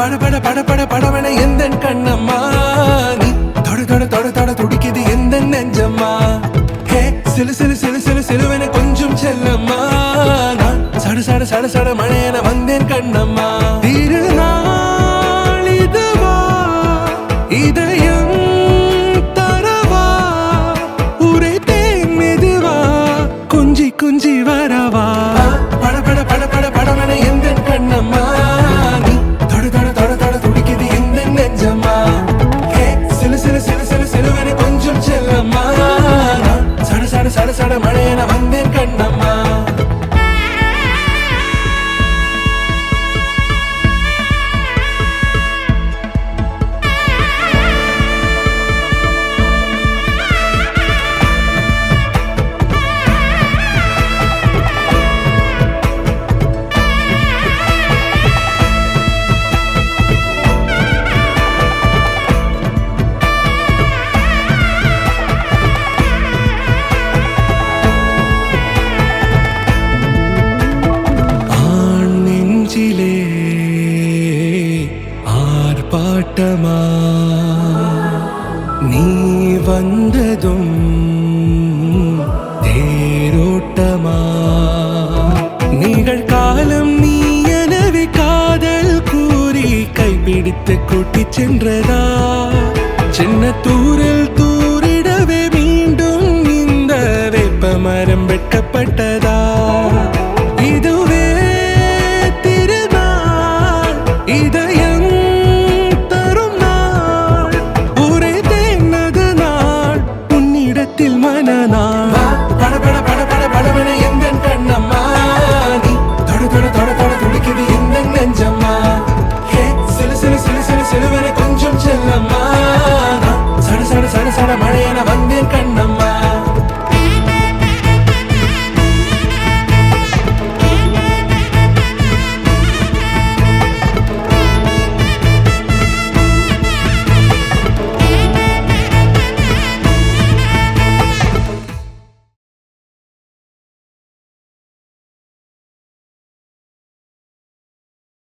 பட பட பட பட படவன எந்த கண்ணம்மா நீ தொட தொட தொட தொட துடிக்குது எந்த நெஞ்சம்மா ஹே சிலு சிலு சிலு சிலு சிலுவன கொஞ்சம் செல்லம்மா நான் சட சட சட சட மழையன வந்தேன் கண்ணம்மா திருநாள் இதுவா இதயம் தரவா உரைத்தேன் மெதுவா கொஞ்சி கொஞ்சி வரவா பட பட பட பட படவன எந்த கண்ணம்மா நீ தொட தொட தொட தொட துடிக்குது எந்த நெஞ்சம்மா ஹே சிலு சிலு சிலு சிலு சிலுவன கொஞ்சம் செல்லம்மா நான் சட சட சட சட மழையன வந்தேன் கண்ணம்மா ஆர்ப்பாட்டமா நீ வந்ததும் தேரோட்டமா நிகழ்காலம் நீ எனவே காதல் கூறி கைப்பிடித்து கூட்டிச் சென்றதா சின்ன தூரில் தூரிடவே மீண்டும் இந்த வேப்ப மரம் வெட்கப்பட்டதா இதுவே திருநாள் இதயம் தரும் நாள் உரைத்தேனது நாள் உன்னிடத்தில் மனநாள் பட பட பட பட படவன எந்த கண்ணம்மா நீ தொட தொட தொட தொட துடிக்குது எந்த நெஞ்சம்மா ஹே சிலு சிலு சிலு சிலு சிலுவன கொஞ்சம் செல்லம்மா சட சட சட சட மழையன வந்தேன் கண்ண